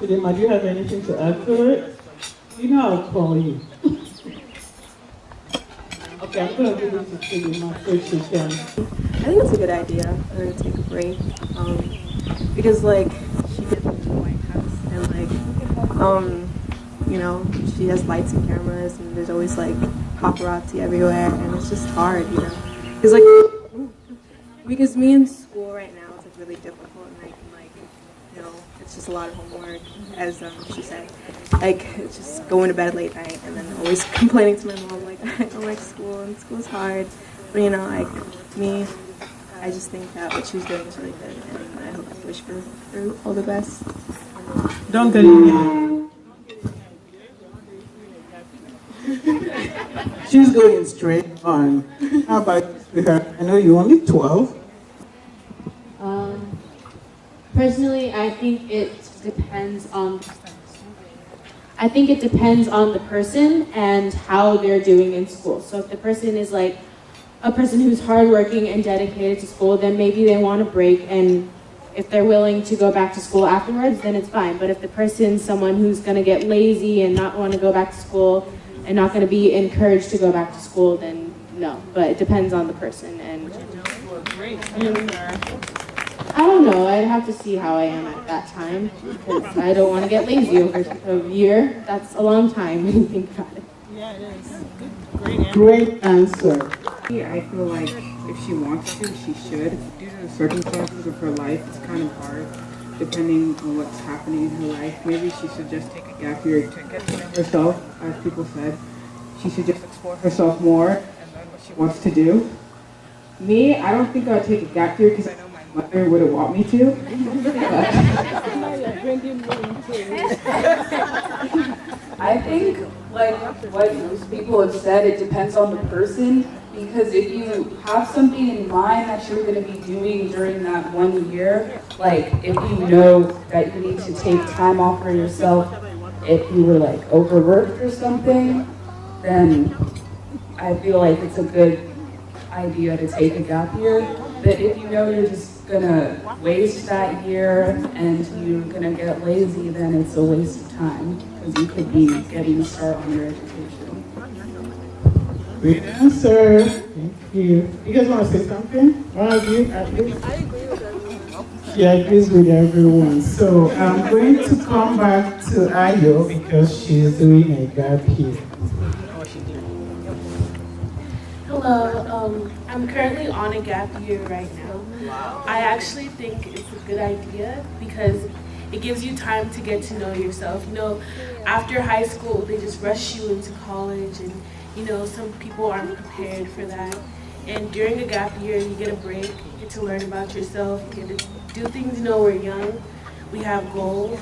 Chidima, do you have anything to add to it? You know I'll call you. Okay, I'm going to give it to Chidima so she can. I think it's a good idea for her to take a break. Because like she lives in the White House and you know, she has lights and cameras and there's always like paparazzi everywhere and it's just hard, you know. Because me in school right now it's like really difficult and I can like, you know, it's just a lot of homework as she said. Like it's just going to bed late night and then always complaining to my mom like I don't like school and school's hard. But you know, like me, I just think that what she's doing is really good and I hope I wish her all the best. Don't get in. She's going straight on. How about her? I know you're only 12. Personally, I think it depends on the person and how they're doing in school. So if the person is like a person who's hardworking and dedicated to school, then maybe they want a break, and if they're willing to go back to school afterwards, then it's fine. But if the person's someone who's going to get lazy and not want to go back to school and not going to be encouraged to go back to school, then no. But it depends on the person. And I don't know. I'd have to see how I am at that time because I don't want to get lazy over a year. That's a long time when you think about it. Yeah, it is. Great answer. I feel like if she wants to, she should. Due to the circumstances of her life, it's kind of hard, depending on what's happening in her life. Maybe she should just take a gap year to get to know herself, as people said. She should just explore herself more and learn what she wants to do. Me, I don't think I'd take a gap year because I know my mother wouldn't want me to. I think, like what most people have said, it depends on the person, because if you have something in mind that you're going to be doing during that 1 year, like if you know that you need to take time off for yourself, if you were like overworked or something, then I feel like it's a good idea to take a gap year. But if you know you're just gonna waste that year and you're gonna get lazy, then it's a waste of time because you could be getting a start on your education. Great answer. Thank you. You guys want to say something? One of you, at least? I agree with everyone. She agrees with everyone. So I'm going to come back to Ayo because she's doing a gap here. Hello, I'm currently on a gap year right now. I actually think it's a good idea because it gives you time to get to know yourself. You know, after high school, they just rush you into college and, you know, some people aren't prepared for that. And during a gap year, you get a break, you get to learn about yourself, you get to do things, you know, we're young, we have goals,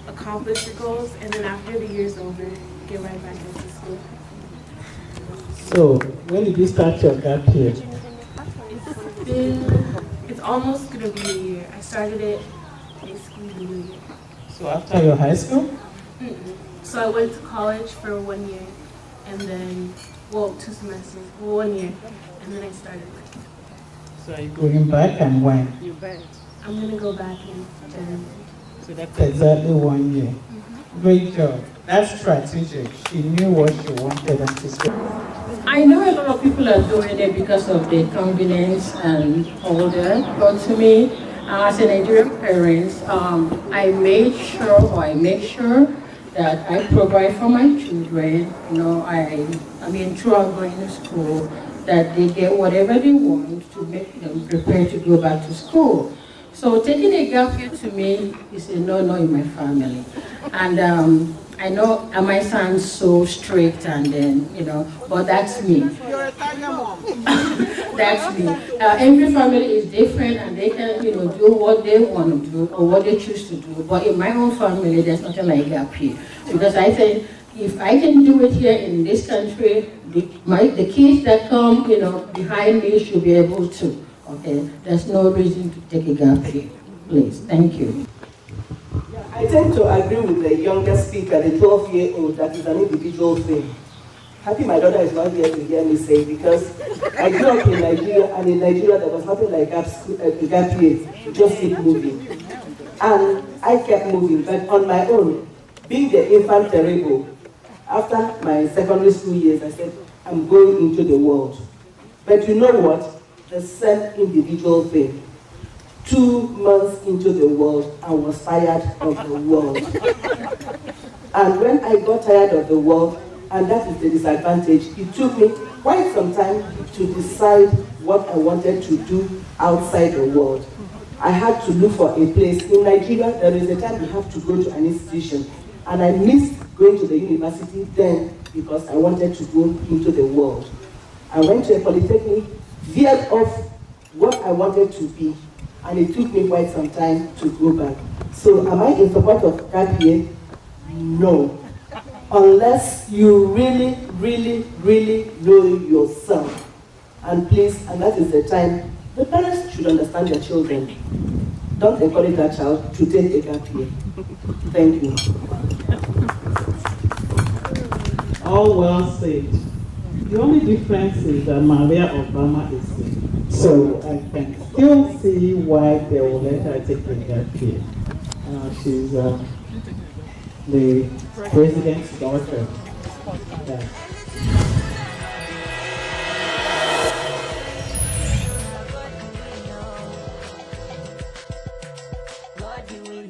accomplish your goals, and then after the year's over, get right back into school. So, when did you start your gap year? It's almost gonna be a year. I started it basically the new year. So after your high school? So I went to college for 1 year, and then, well, 2 semesters, well, 1 year, and then I started working. So are you going back and when? I'm gonna go back in January. So that's exactly 1 year. Great job. That's strategic. She knew what she wanted and she said. I know a lot of people are doing it because of the convenience and all that, but to me, as a Nigerian parent, I make sure that I provide for my children. You know, I mean, throughout going to school, that they get whatever they want to make them prepared to go back to school. So taking a gap year to me is a no-no in my family. And I know I might sound so strict and then, you know, but that's me. You're a Tanya mom. That's me. Every family is different and they can, you know, do what they want to do or what they choose to do. But in my own family, there's nothing like gap year. Because I think if I can do it here in this country, the kids that come, you know, behind me should be able to. Okay, there's no reason to take a gap year. Please, thank you. I tend to agree with the younger speaker, the 12-year-old, that is an individual thing. Happy my daughter is not here to hear me say, because I grew up in Nigeria, and in Nigeria there was nothing like a gap year. You just keep moving. And I kept moving, but on my own, being the infant terrible, after my secondary school years, I said, I'm going into the world. But you know what? The same individual thing. 2 months into the world, I was tired of the world. And when I got tired of the world, and that is the disadvantage, it took me quite some time to decide what I wanted to do outside the world. I had to look for a place. In Nigeria, there is a time you have to go to an institution. And I missed going to the university then because I wanted to go into the world. I went to a polytechnic, veered off what I wanted to be, and it took me quite some time to go back. So am I in support of gap year? No. Unless you really, really, really know yourself. And please, and that is the time, the parents should understand their children. Don't encourage that child to take a gap year. Thank you. All well said. The only difference is that Malia Obama is single. So I can still see why they will let her take a gap year. She's the president's daughter. Yeah.